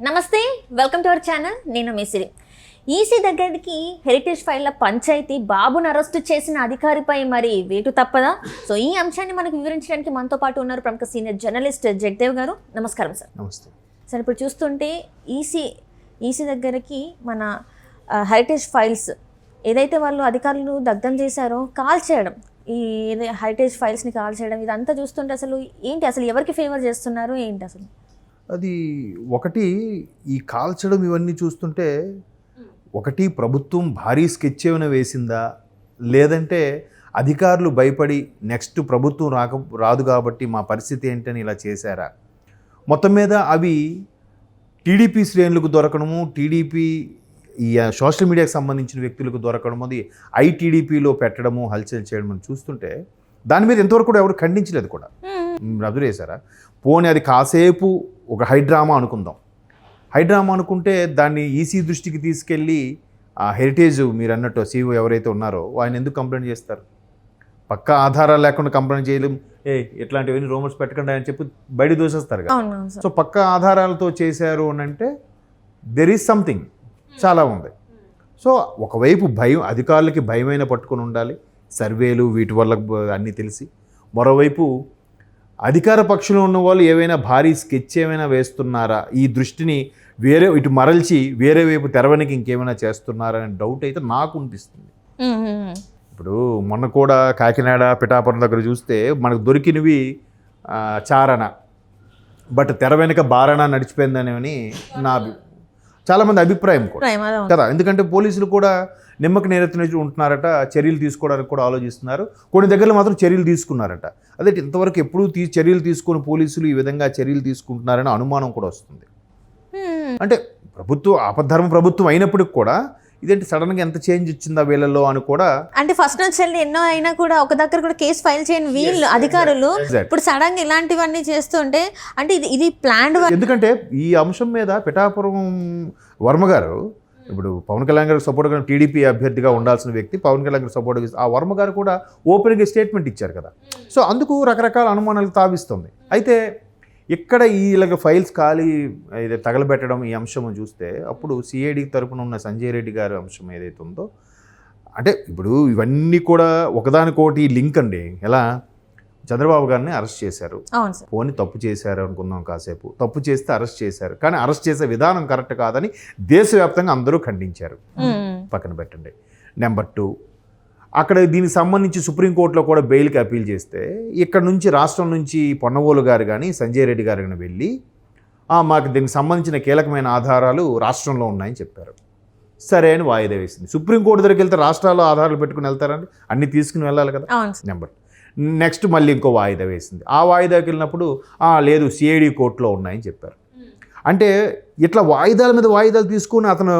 నమస్తే, welcome to our channel. నేను మిసిరి. EC దగ్గరికి హెరిటేజ్ ఫైళ్ల పంచాయతీ బాబును అరెస్టు చేసిన అధికారిపై మరి వేటు తప్పదా? సో ఈ అంశాన్ని మనకు వివరించడానికి మనతో పాటు ఉన్నారు ప్రముఖ సీనియర్ జర్నలిస్ట్ జగదేవ్ గారు. నమస్కారం సార్. నమస్తే సార్, ఇప్పుడు చూస్తుంటే ఈసీ దగ్గరికి మన హెరిటేజ్ ఫైల్స్ ఏదైతే వాళ్ళు అధికారులు దగ్ధం చేశారో కాల్ చేయడం, ఈ హెరిటేజ్ ఫైల్స్ని కాల్ చేయడం, ఇదంతా చూస్తుంటే అసలు ఏంటి, అసలు ఎవరికి ఫేవర్ చేస్తున్నారు ఏంటి అసలు? అది ఒకటి, ఈ కాల్చడం ఇవన్నీ చూస్తుంటే ఒకటి ప్రభుత్వం భారీ స్కెచ్ ఏమైనా వేసిందా, లేదంటే అధికారులు భయపడి నెక్స్ట్ ప్రభుత్వం రాదు కాబట్టి మా పరిస్థితి ఏంటని ఇలా చేశారా? మొత్తం మీద అవి టీడీపీ శ్రేణులకు దొరకడము, టీడీపీ ఈ సోషల్ మీడియాకి సంబంధించిన వ్యక్తులకు దొరకడము, అది ఐటీడీపీలో పెట్టడము, హల్చల్ చేయడం అని చూస్తుంటే దాని మీద ఎంతవరకు కూడా ఎవరు ఖండించలేదు కూడా. రద్దురేశారా? పోనీ అది కాసేపు ఒక హైడ్రామా అనుకుందాం. హైడ్రామా అనుకుంటే దాన్ని ఈసీ దృష్టికి తీసుకెళ్ళి ఆ హెరిటేజ్ మీరు అన్నట్టు సీఈఓ ఎవరైతే ఉన్నారో ఆయన ఎందుకు కంప్లైంట్ చేస్తారు? పక్కా ఆధారాలు లేకుండా కంప్లైంట్ చేయలేం, ఇట్లాంటివన్నీ రూమర్స్ పెట్టకండి అని చెప్పి బయట దూసేస్తారు కదా. సో పక్కా ఆధారాలతో చేశారు అని అంటే దెర్ ఈజ్ సంథింగ్, చాలా ఉంది. సో ఒకవైపు భయం, అధికారులకి భయమైన పట్టుకొని ఉండాలి, సర్వేలు వీటి వల్ల అన్నీ తెలిసి. మరోవైపు అధికార పక్షంలో ఉన్న వాళ్ళు ఏవైనా భారీ స్కెచ్ ఏమైనా వేస్తున్నారా, ఈ దృష్టిని వేరే ఇటు మరల్చి వేరే వైపు తెరవనికి ఇంకేమైనా చేస్తున్నారా అనే డౌట్ అయితే నాకు అనిపిస్తుంది. ఇప్పుడు మొన్న కూడా కాకినాడ పిఠాపురం దగ్గర చూస్తే మనకు దొరికినవి చారణ, బట్ తెర వెనుక బారణ నడిచిపోయిందనేవి చాలామంది అభిప్రాయం కూడా కదా. ఎందుకంటే పోలీసులు కూడా నిమ్మక నేరెత్తినట్టు ఉంటున్నారట, చర్యలు తీసుకోవడానికి కూడా ఆలోచిస్తున్నారు. కొన్ని దగ్గరలో మాత్రం చర్యలు తీసుకున్నారట. అదే ఇంతవరకు ఎప్పుడూ చర్యలు తీసుకుని పోలీసులు ఈ విధంగా చర్యలు తీసుకుంటున్నారని అనుమానం కూడా వస్తుంది. అంటే ప్రభుత్వం ఆపద్ధర్మ ప్రభుత్వం అయినప్పటికి కూడా ఇదేంటి సడన్గా ఎంత చేంజ్ వచ్చిందా వీళ్ళలో అని కూడా. అంటే ఫస్ట్ నుంచి ఎన్నో అయినా కూడా ఒక దగ్గర కూడా కేసు ఫైల్ చేయని వీళ్ళు అధికారులు ఇప్పుడు సడన్ గా ఇలాంటివన్నీ చేస్తుంటే అంటే ఇది ప్లాన్డ్. ఎందుకంటే ఈ అంశం మీద పిఠాపురం వర్మ గారు, ఇప్పుడు పవన్ కళ్యాణ్ గారికి సపోర్ట్గా టీడీపీ అభ్యర్థిగా ఉండాల్సిన వ్యక్తి పవన్ కళ్యాణ్ గారికి సపోర్ట్గా ఆ వర్మ గారు కూడా ఓపెన్గా స్టేట్మెంట్ ఇచ్చారు కదా. సో అందుకు రకరకాల అనుమానాలు తావిస్తుంది. అయితే ఇక్కడ ఇలాగ ఫైల్స్ ఖాళీ తగలబెట్టడం ఈ అంశం చూస్తే అప్పుడు సిఐడి తరపున ఉన్న సంజయ్ రెడ్డి గారి అంశం ఏదైతే ఉందో, అంటే ఇప్పుడు ఇవన్నీ కూడా ఒకదానికోటి లింక్ అండి. ఎలా చంద్రబాబు గారిని అరెస్ట్ చేశారు, పోనీ తప్పు చేశారు అనుకుందాం, కాసేపు తప్పు చేస్తే అరెస్ట్ చేశారు, కానీ అరెస్ట్ చేసే విధానం కరెక్ట్ కాదని దేశవ్యాప్తంగా అందరూ ఖండించారు, పక్కన పెట్టండి. నెంబర్ 2, అక్కడ దీనికి సంబంధించి సుప్రీంకోర్టులో కూడా బెయిల్కి అపీల్ చేస్తే ఇక్కడ నుంచి రాష్ట్రం నుంచి పొన్నవోలు గారు కానీ సంజయ్ రెడ్డి గారు కానీ వెళ్ళి మాకు దీనికి సంబంధించిన కీలకమైన ఆధారాలు రాష్ట్రంలో ఉన్నాయని చెప్పారు. సరే అని వాయిదా వేసింది. సుప్రీంకోర్టు దగ్గరికి వెళ్తే రాష్ట్రాల్లో ఆధారాలు పెట్టుకుని వెళ్తారండి, అన్నీ తీసుకుని వెళ్ళాలి కదా. నెక్స్ట్ మళ్ళీ ఇంకో వాయిదా వేసింది. ఆ వాయిదాకి వెళ్ళినప్పుడు లేదు సిఐడి కోర్టులో ఉన్నాయని చెప్పారు. అంటే ఇట్లా వాయిదాల మీద వాయిదాలు తీసుకుని అతను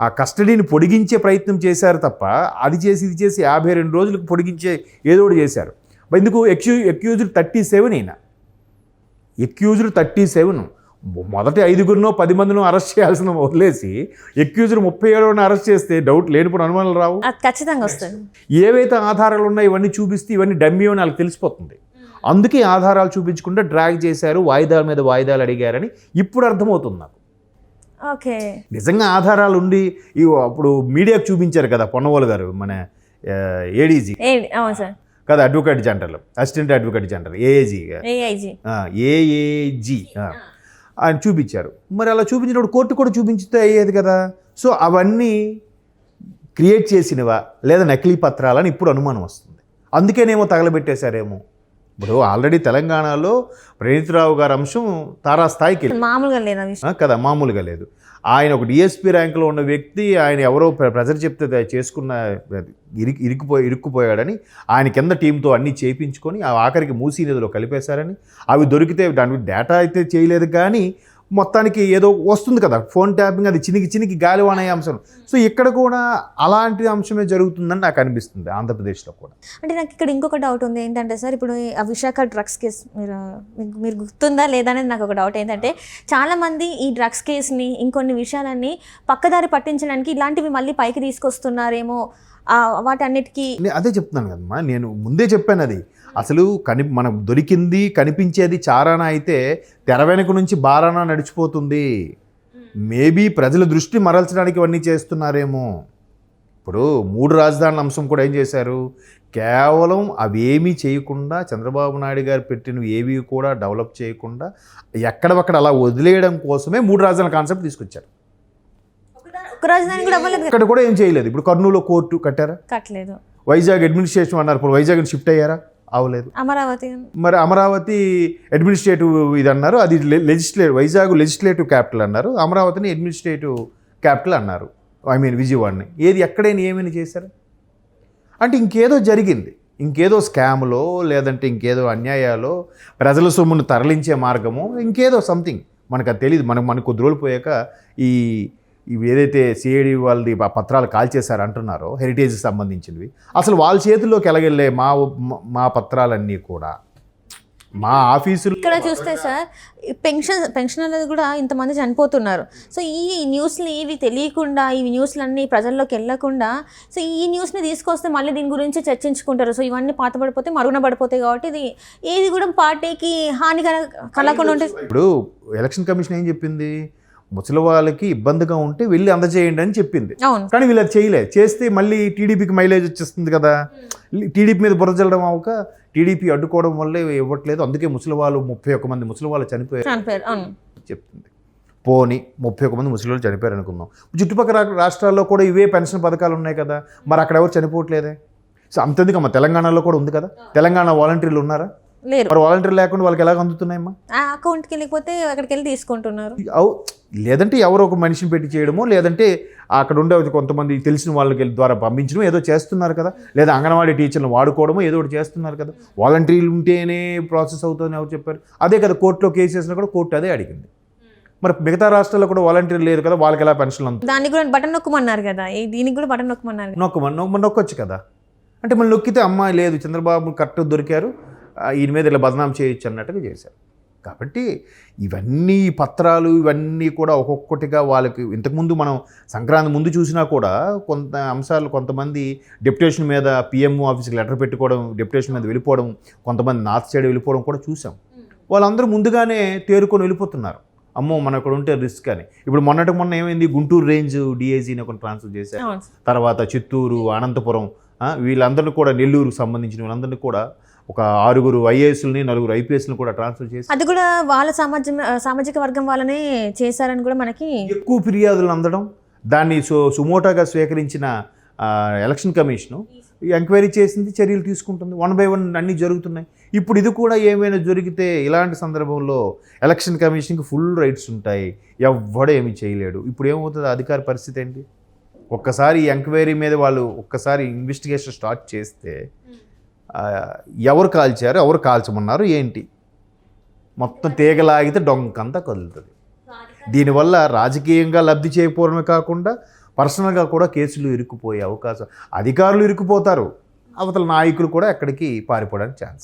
ఆ కస్టడీని పొడిగించే ప్రయత్నం చేశారు తప్ప అది చేసి ఇది చేసి 52 రోజులకు పొడిగించే ఏదో ఒకటి చేశారు. ఎందుకు ఎక్యూజ్డ్ 37 అయినా ఎక్యూజ్డ్ 37 మొదటి 5గురినో 10 మందినో అరెస్ట్ చేయాల్సిన వదిలేసి ఎక్యూజ్డ్ 37 అరెస్ట్ చేస్తే డౌట్ లేనిపోయిన అనుమానాలు రావు, ఖచ్చితంగా వస్తుంది. ఏవైతే ఆధారాలు ఉన్నాయో ఇవన్నీ చూపిస్తే ఇవన్నీ డమ్మీ అని వాళ్ళకి తెలిసిపోతుంది. అందుకే ఆధారాలు చూపించకుండా డ్రాగ్ చేశారు, వాయిదాల మీద వాయిదాలు అడిగారని ఇప్పుడు అర్థమవుతుంది నాకు. ఓకే, నిజంగా ఆధారాలు ఉండి అప్పుడు మీడియాకు చూపించారు కదా పొన్నవోలు గారు, మన ఏడీజీ కదా, advocate general, assistant advocate general, AAG ఆయన చూపించారు. మరి అలా చూపించినప్పుడు కోర్టు కూడా చూపించితే అయ్యేది కదా. సో అవన్నీ క్రియేట్ చేసినవా లేదా నకిలీ పత్రాలని ఇప్పుడు అనుమానం వస్తుంది. అందుకేనేమో తగలబెట్టేశారేమో. ఇప్పుడు ఆల్రెడీ తెలంగాణలో ప్రణీత్రావు గారి అంశం తారాస్థాయికి మామూలుగా లేదు కదా, మామూలుగా లేదు. ఆయన ఒక డిఎస్పీ ర్యాంకులో ఉన్న వ్యక్తి, ఆయన ఎవరో ప్రజలు చెప్తే చేసుకున్న ఇరుక్కుపోయాడని ఆయన కింద టీంతో అన్నీ చేయించుకొని ఆఖరికి మూసీ నదిలో కలిపేశారని, అవి దొరికితే దాని డేటా అయితే చేయలేదు కానీ మొత్తానికి ఏదో వస్తుంది కదా ఫోన్ ట్యాపింగ్, అది చినికి గాలివాన అంశం. సో ఇక్కడ కూడా అలాంటి అంశమే జరుగుతుందని నాకు అనిపిస్తుంది ఆంధ్రప్రదేశ్లో కూడా. అంటే నాకు ఇక్కడ ఇంకొక డౌట్ ఉంది ఏంటంటే సార్, ఇప్పుడు ఆ విశాఖ డ్రగ్స్ కేసు మీరు గుర్తుందా లేదా అనేది నాకు ఒక డౌట్. ఏంటంటే చాలామంది ఈ డ్రగ్స్ కేసుని ఇంకొన్ని విషయాలన్నీ పక్కదారి పట్టించడానికి ఇలాంటివి మళ్ళీ పైకి తీసుకొస్తున్నారేమో, వాటన్నిటికీ అదే చెప్తున్నాను కదమ్మా, నేను ముందే చెప్పాను. అది అసలు మనకు దొరికింది కనిపించేది చారాన అయితే తెర వెనుక నుంచి బారాన నడిచిపోతుంది. మేబీ ప్రజల దృష్టి మరల్చడానికి ఇవన్నీ చేస్తున్నారేమో. ఇప్పుడు 3 రాజధానుల అంశం కూడా ఏం చేశారు, కేవలం అవేమీ చేయకుండా చంద్రబాబు నాయుడు గారు పెట్టినవి ఏవి కూడా డెవలప్ చేయకుండా ఎక్కడొక్కడ అలా వదిలేయడం కోసమే 3 రాజధానుల కాన్సెప్ట్ తీసుకొచ్చారు. ఒక రాజధాని కూడా అవ్వలేదు, ఇక్కడ కూడా ఏం చేయలేదు. ఇప్పుడు కర్నూలులో కోర్టు కట్టారా, కట్టలేదు. వైజాగ్ అడ్మినిస్ట్రేషన్ అన్నారు, ఇప్పుడు వైజాగ్ షిఫ్ట్ అయ్యారా, అవలేదు. అమరావతి మరి అమరావతి అడ్మినిస్ట్రేటివ్ ఇది అన్నారు, అది వైజాగ్ లెజిస్లేటివ్ క్యాపిటల్ అన్నారు, అమరావతిని అడ్మినిస్ట్రేటివ్ క్యాపిటల్ అన్నారు, విజయవాడని. ఏది ఎక్కడైనా ఏమైనా చేశారు అంటే ఇంకేదో జరిగింది, ఇంకేదో స్కామ్లో లేదంటే ఇంకేదో అన్యాయాలో ప్రజల సొమ్మును తరలించే మార్గమో ఇంకేదో సంథింగ్ మనకు అది తెలియదు. మనకు కొద్ది రోజులు పోయాక ఇవి ఏదైతే సిఐడి వాళ్ళది పత్రాలు కాల్చేశారు అంటున్నారో హెరిటేజ్కి సంబంధించినవి, అసలు వాళ్ళ చేతుల్లోకి ఎలాగెళ్ళే మా పత్రాలన్నీ కూడా మా ఆఫీసులు. ఇక్కడ చూస్తే సార్ పెన్షన్ అనేది కూడా ఇంతమంది చనిపోతున్నారు. సో ఈ న్యూస్లు ఇవి తెలియకుండా, ఈ న్యూస్లన్నీ ప్రజల్లోకి వెళ్ళకుండా, సో ఈ న్యూస్ని తీసుకొస్తే మళ్ళీ దీని గురించి చర్చించుకుంటారు. సో ఇవన్నీ పాతబడిపోతే మరుగున పడిపోతాయి కాబట్టి ఇది ఏది కూడా పార్టీకి హానికర కలగకుండా ఉంటుంది. ఇప్పుడు ఎలక్షన్ కమిషన్ ఏం చెప్పింది, ముసలి వాళ్ళకి ఇబ్బందిగా ఉంటే వెళ్ళి అందజేయండి అని చెప్పింది. కానీ వీళ్ళు అది చేయలేదు. చేస్తే మళ్ళీ టీడీపీకి మైలేజ్ వచ్చేస్తుంది కదా, టీడీపీ మీద బురద చల్లడం అవ్వక టీడీపీ అడ్డుకోవడం వల్లే ఇవ్వట్లేదు. అందుకే ముసలి వాళ్ళు 31 మంది ముసలి వాళ్ళు చనిపోయారు చెప్తుంది. పోని 31 మంది ముసలి వాళ్ళు చనిపోయారు అనుకుందాం, చుట్టుపక్కల రాష్ట్రాల్లో కూడా ఇవే పెన్షన్ పథకాలు ఉన్నాయి కదా, మరి అక్కడ ఎవరు చనిపోవట్లేదే. సో అంతెందుకు అమ్మ, తెలంగాణలో కూడా ఉంది కదా, తెలంగాణ వాలంటీర్లు ఉన్నారా, లేరు. మరి వాలంటీర్ లేకుండా వాళ్ళకి ఎలాగ అందుతున్నాయమ్మా, అకౌంట్కి వెళ్ళిపోతే అక్కడికి వెళ్ళి తీసుకుంటున్నారు. లేదంటే ఎవరో ఒక మనిషిని పెట్టి చేయడమో, లేదంటే అక్కడ ఉండే కొంతమంది తెలిసిన వాళ్ళకి ద్వారా పంపించడం ఏదో చేస్తున్నారు కదా, లేదా అంగన్వాడీ టీచర్లను వాడుకోవడమో ఏదో ఒకటి చేస్తున్నారు కదా. వాలంటీర్లు ఉంటేనే ప్రాసెస్ అవుతుందని ఎవరు చెప్పారు, అదే కదా కోర్టులో కేసు వేసినా కూడా కోర్టు అదే అడిగింది. మరి మిగతా రాష్ట్రాల్లో కూడా వాలంటీర్లు లేరు కదా, వాళ్ళకి ఎలా పెన్షన్లు అందుతాయి. దానికి కూడా బటన్ నొక్కమన్నారు కదా, దీనికి కూడా బటన్ నొక్కమన్నారు. నొక్కొచ్చు కదా, అంటే మళ్ళీ నొక్కితే అమ్మాయి లేదు చంద్రబాబు కరెక్ట్ దొరికారు, ఈయన మీద ఇలా బదనాం చేయొచ్చు అన్నట్టుగా చేశారు. కాబట్టి ఇవన్నీ పత్రాలు ఇవన్నీ కూడా ఒక్కొక్కటిగా వాళ్ళకి ఇంతకుముందు మనం సంక్రాంతి ముందు చూసినా కూడా కొంత అంశాలు, కొంతమంది డెప్యుటేషన్ మీద పిఎంఓ ఆఫీస్కి లెటర్ పెట్టుకోవడం, డెప్యుటేషన్ మీద వెళ్ళిపోవడం, కొంతమంది నార్త్ సైడ్ వెళ్ళిపోవడం కూడా చూసాం. వాళ్ళందరూ ముందుగానే తేరుకొని వెళ్ళిపోతున్నారు, అమ్మో మనం ఇక్కడ ఉంటే రిస్క్ అని. ఇప్పుడు మొన్న ఏమైంది, గుంటూరు రేంజ్ డిఐజీని ఒకటి ట్రాన్స్ఫర్ చేశారు, తర్వాత చిత్తూరు, అనంతపురం, వీళ్ళందరినీ కూడా నెల్లూరుకు సంబంధించిన వీళ్ళందరినీ కూడా ఒక 6 ఐఏఎస్ని 4 ఐపీఎస్ని కూడా ట్రాన్స్ఫర్ చేసి, అది కూడా వాళ్ళ సామాజిక వర్గం వాళ్ళనే చేశారని కూడా మనకి ఎక్కువ ఫిర్యాదులు అందడం, దాన్ని సుమోటాగా స్వీకరించిన ఎలక్షన్ కమిషను ఎంక్వైరీ చేసింది, చర్యలు తీసుకుంటుంది, 1 by 1 అన్నీ జరుగుతున్నాయి. ఇప్పుడు ఇది కూడా ఏమైనా జరిగితే ఇలాంటి సందర్భంలో ఎలక్షన్ కమిషన్కి ఫుల్ రైట్స్ ఉంటాయి, ఎవ్వడూ ఏమీ చేయలేడు. ఇప్పుడు ఏమవుతుంది అధికార పరిస్థితి ఏంటి, ఒక్కసారి ఎంక్వైరీ మీద వాళ్ళు ఒక్కసారి ఇన్వెస్టిగేషన్ స్టార్ట్ చేస్తే ఎవరు కాల్చారు, ఎవరు కాల్చమన్నారు ఏంటి, మొత్తం తీగలాగితే డొంకంతా కదులుతుంది. దీనివల్ల రాజకీయంగా లబ్ధి చేయకపోవడమే కాకుండా పర్సనల్గా కూడా కేసులు ఇరుక్కుపోయే అవకాశం, అధికారులు ఇరుక్కుపోతారు, అవతల నాయకులు కూడా ఎక్కడికి పారిపోవడానికి ఛాన్స్.